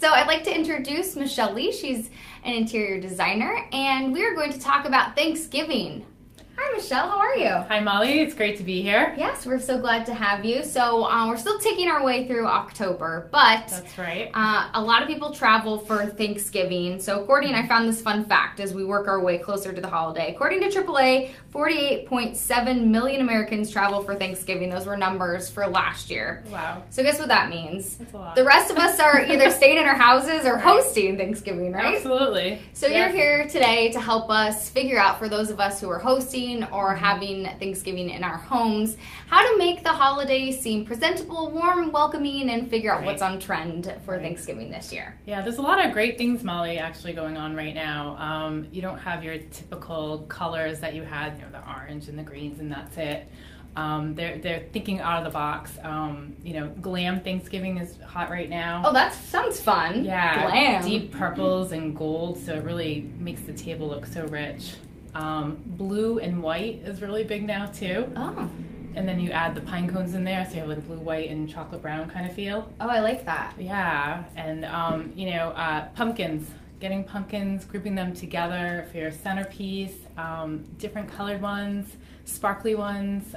So I'd like to introduce Michelle Lee. She's an interior designer, and we are going to talk about Thanksgiving. Hi, Michelle. How are you? Hi, Molly. It's great to be here. Yes, we're so glad to have you. So we're still taking our way through October, but That's right. A lot of people travel for Thanksgiving. So according, I found this fun fact as we work our way closer to the holiday. According to AAA, 48.7 million Americans travel for Thanksgiving. Those were numbers for last year. Wow. So guess what that means? That's a lot. The rest of us are either staying in our houses or hosting Thanksgiving, right? Absolutely. So you're here today to help us figure out, for those of us who are hosting or having Thanksgiving in our homes, how to make the holiday seem presentable, warm, welcoming, and figure out what's on trend for Thanksgiving this year. Yeah, there's a lot of great things, Molly, actually going on right now. You don't have your typical colors that you had, you know, the orange and the greens, and that's it. They're thinking out of the box. You know, glam Thanksgiving is hot right now. Oh, that sounds fun. Yeah, Glam. deep purples and gold, so it really makes the table look so rich. Blue and white is really big now too. Oh. And then you add the pine cones in there, so you have like a blue, white, and chocolate brown kind of feel. Oh, I like that. Yeah, and you know, pumpkins. Getting pumpkins, grouping them together for your centerpiece. Different colored ones, sparkly ones,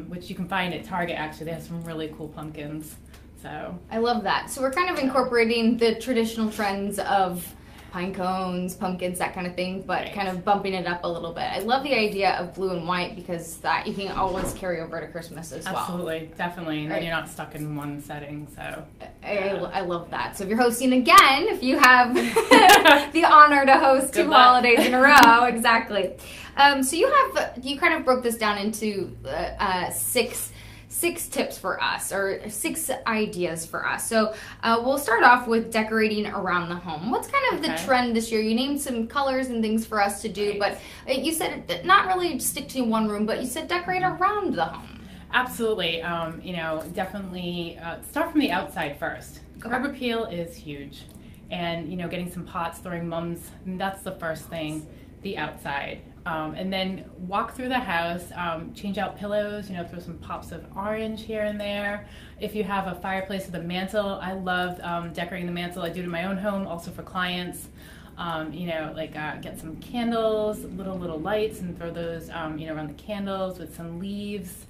which you can find at Target. Actually, they have some really cool pumpkins. So I love that. So we're kind of incorporating the traditional trends of pine cones, pumpkins, that kind of thing, but kind of bumping it up a little bit. I love the idea of blue and white because that you can always carry over to Christmas as well. Absolutely, definitely. And then you're not stuck in one setting, so. I love that. So if you're hosting again, if you have the honor to host two holidays in a row, exactly. So you kind of broke this down into six tips for us, or 6 ideas for us. So we'll start off with decorating around the home. What's kind of the trend this year? You named some colors and things for us to do, but you said not really stick to one room, but you said decorate around the home. Absolutely. You know, definitely start from the outside first. Curb appeal is huge. And, you know, getting some pots, throwing mums, that's the first thing, the outside. And then walk through the house, change out pillows, you know, throw some pops of orange here and there. If you have a fireplace with a mantle, I love decorating the mantle. I do it in my own home, also for clients. You know, like get some candles, little lights, and throw those, you know, around the candles with some leaves,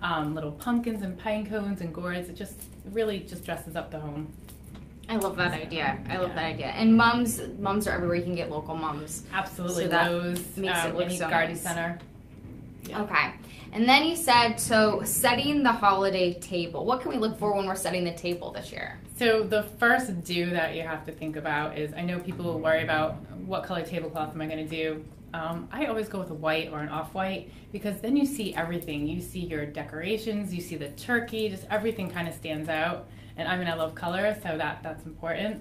little pumpkins and pine cones and gourds. It just really just dresses up the home. I love that idea. I love that idea. And mums are everywhere. You can get local mums. Absolutely. So that Lowe's, makes it look any so garden nice. center. Yeah. Okay. And then you said, so setting the holiday table. What can we look for when we're setting the table this year? So the first do that you have to think about is, I know people worry about what color tablecloth am I going to do. I always go with a white or an off-white because then you see everything. You see your decorations, you see the turkey, just everything kind of stands out. And I mean, I love color, so that's important.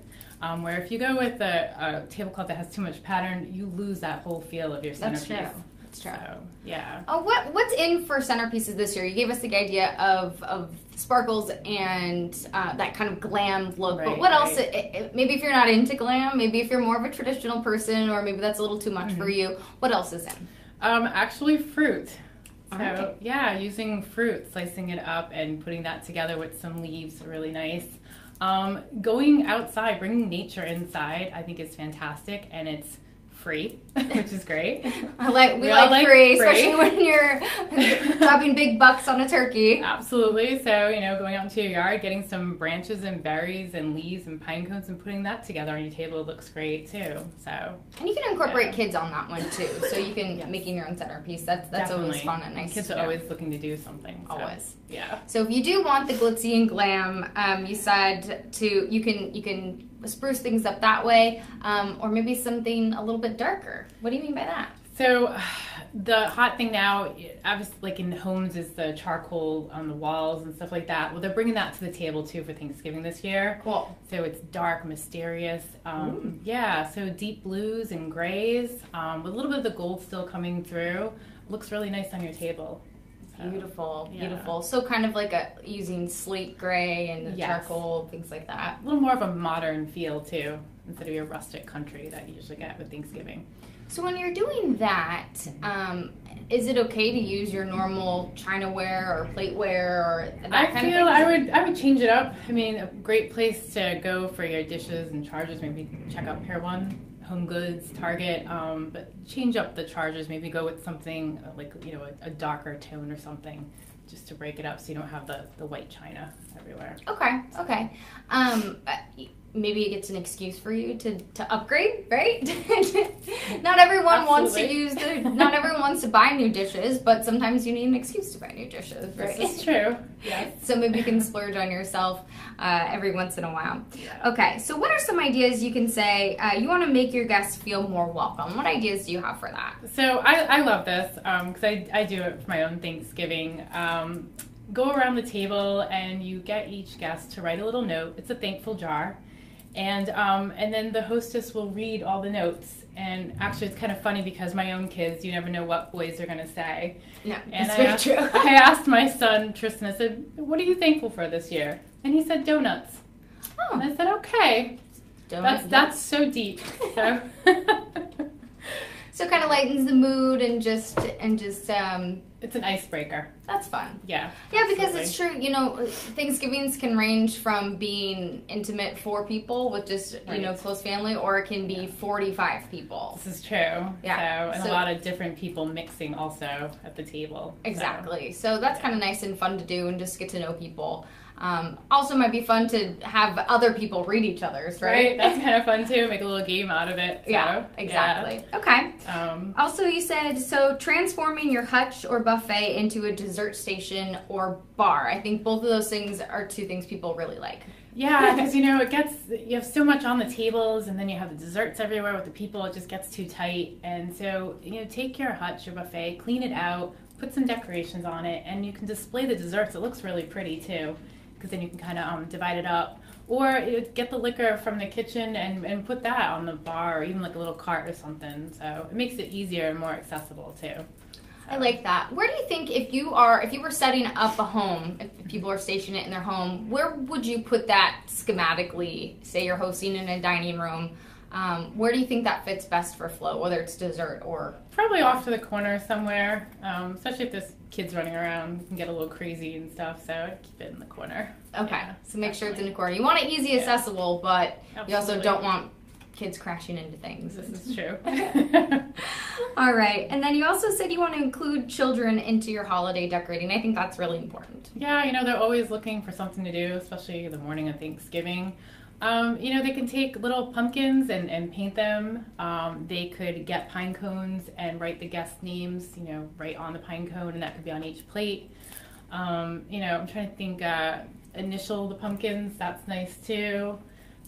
Where if you go with a tablecloth that has too much pattern, you lose that whole feel of your centerpiece. That's true. So, yeah. Oh, what's in for centerpieces this year? You gave us the idea of sparkles and that kind of glam look. But what else? Maybe if you're not into glam, maybe if you're more of a traditional person, or maybe that's a little too much for you. What else is in? Actually, fruit. So, yeah, using fruit, slicing it up and putting that together with some leaves, really nice. Going outside, bringing nature inside, I think is fantastic, and it's free, which is great. We like free, especially when you're dropping big bucks on a turkey. Absolutely. So, you know, going out into your yard, getting some branches and berries and leaves and pine cones and putting that together on your table looks great too. So. And you can incorporate kids on that one too. So you can making your own centerpiece. That's always fun and nice. Kids are always looking to do something. So. Always. Yeah. So if you do want the glitzy and glam, you said you can spruce things up that way, or maybe something a little bit darker. What do you mean by that? So the hot thing now, obviously, like in homes, is the charcoal on the walls and stuff like that. Well, they're bringing that to the table too for Thanksgiving this year. Cool. So it's dark, mysterious. Yeah, so deep blues and grays with a little bit of the gold still coming through. Looks really nice on your table. Beautiful, Yeah. beautiful. So kind of like using slate gray and Yes. charcoal, things like that. A little more of a modern feel too, instead of your rustic country that you usually get with Thanksgiving. So when you're doing that, is it okay to use your normal chinaware or plateware or that I kind feel of thing? I would change it up. I mean, a great place to go for your dishes and chargers, maybe check out Pier 1, Home Goods, Target, but change up the chargers. Maybe go with something like, a darker tone or something, just to break it up so you don't have the white china everywhere. Okay. Maybe it's an excuse for you to upgrade, right? Not everyone wants to not everyone wants to buy new dishes, but sometimes you need an excuse to buy new dishes, right? This is true. Yes. So maybe you can splurge on yourself every once in a while. Yeah. Okay, so what are some ideas you can say you want to make your guests feel more welcome? What ideas do you have for that? So I love this because I do it for my own Thanksgiving. Go around the table and you get each guest to write a little note. It's a thankful jar. And then the hostess will read all the notes. And actually, it's kind of funny because my own kids, you never know what boys are going to say. Yeah, and that's very true. I asked my son, Tristan, I said, "What are you thankful for this year?" And he said, "Donuts." Oh. And I said, "Okay." That's so deep. So So kind of lightens the mood and just it's an icebreaker. that's fun. Yeah. Yeah, because absolutely. it's true, Thanksgivings can range from being intimate 4 people with just, Right. close family, or it can be 45 people. This is true. Yeah. So, and a lot of different people mixing also at the table. Exactly. So that's kind of nice and fun to do and just get to know people. Also might be fun to have other people read each other's, right? That's kind of fun too. Make a little game out of it. So, Yeah, exactly. Okay. Also, you said, so transforming your hutch or buffet into a dessert station or bar. I think both of those things are 2 things people really like. Yeah, because you have so much on the tables, and then you have the desserts everywhere with the people. It just gets too tight, and so take your hutch, your buffet, clean it out, put some decorations on it, and you can display the desserts. It looks really pretty too, because then you can kind of divide it up, or get the liquor from the kitchen and put that on the bar, or even like a little cart or something. So it makes it easier and more accessible too. I like that. Where do you think if you were setting up a home, if people are stationing it in their home, where would you put that schematically? Say you're hosting in a dining room. Where do you think that fits best for flow, whether it's dessert or... Probably off to the corner somewhere, especially if there's kids running around. You can get a little crazy and stuff, so I'd keep it in the corner. Okay, Yeah, so make sure it's in the corner. You want it easy accessible, but you also Absolutely. don't want kids crashing into things. This is true. All right, and then you also said you want to include children into your holiday decorating. I think that's really important. Yeah, they're always looking for something to do, especially the morning of Thanksgiving. They can take little pumpkins and paint them. They could get pine cones and write the guest names, right on the pine cone, and that could be on each plate. I'm trying to think, initial the pumpkins, that's nice too.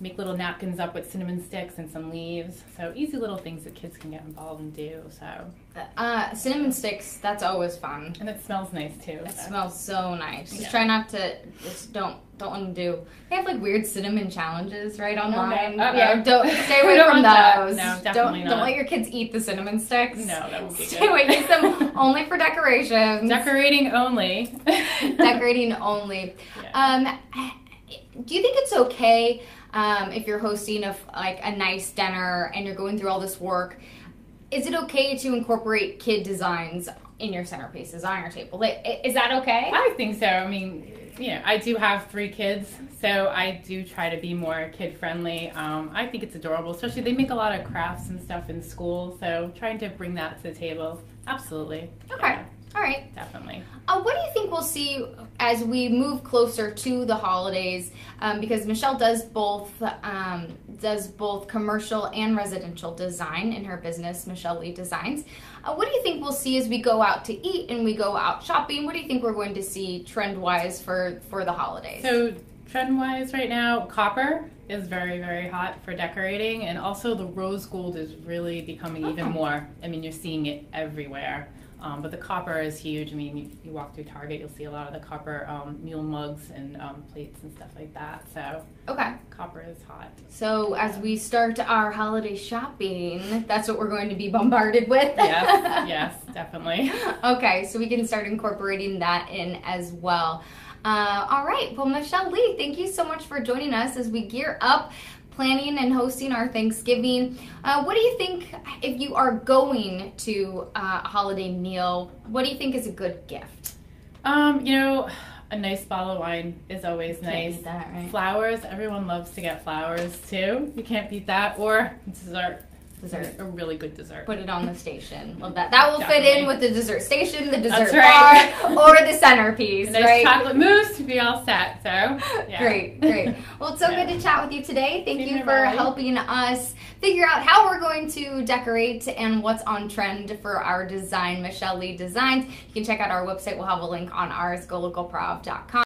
Make little napkins up with cinnamon sticks and some leaves. So easy little things that kids can get involved and do. So Cinnamon sticks, that's always fun. and it smells nice too. It So. smells so nice. Just Yeah. try not to, just don't let them do. They have like weird cinnamon challenges, right, online. Uh-oh. Yeah, don't stay away We don't from want that. those. No, definitely don't not. let your kids eat the cinnamon sticks. No, that would be Stay good. away. Use them only for decorations. Decorating only. Decorating only. Yeah. Do you think it's okay if you're hosting a nice dinner and you're going through all this work? Is it okay to incorporate kid designs in your centerpieces on your table? Is that okay? I think so. I mean, I do have 3 kids, so I do try to be more kid friendly. I think it's adorable, especially they make a lot of crafts and stuff in school, so trying to bring that to the table, absolutely. Okay. Yeah, All right. definitely. What do you think we'll see as we move closer to the holidays? Because Michelle does both commercial and residential design in her business, Michelle Lee Designs. What do you think we'll see as we go out to eat and we go out shopping? What do you think we're going to see trend-wise for the holidays? So trend-wise right now, copper is very, very hot for decorating, and also the rose gold is really becoming even more. I mean, you're seeing it everywhere. But the copper is huge. I mean, you walk through Target, you'll see a lot of the copper mule mugs and plates and stuff like that. So okay, copper is hot. So as we start our holiday shopping, that's what we're going to be bombarded with. Yes, definitely. Okay, so we can start incorporating that in as well. All right, well, Michelle Lee, thank you so much for joining us as we gear up, planning and hosting our Thanksgiving. What do you think, if you are going to a holiday meal, what do you think is a good gift? A nice bottle of wine is always nice. Can't beat that, right? Flowers, everyone loves to get flowers too. You can't beat that. Or dessert. A really good dessert. Put it on the station. Love that. That will Definitely. fit in with the dessert station, the dessert That's bar, or the centerpiece, A nice right? chocolate mousse to be all set. So, yeah. Great. Well, it's so good to chat with you today. Thank you for Bye. helping us figure out how we're going to decorate and what's on trend for our design, Michelle Lee Designs. You can check out our website. We'll have a link on ours, golocalprov.com.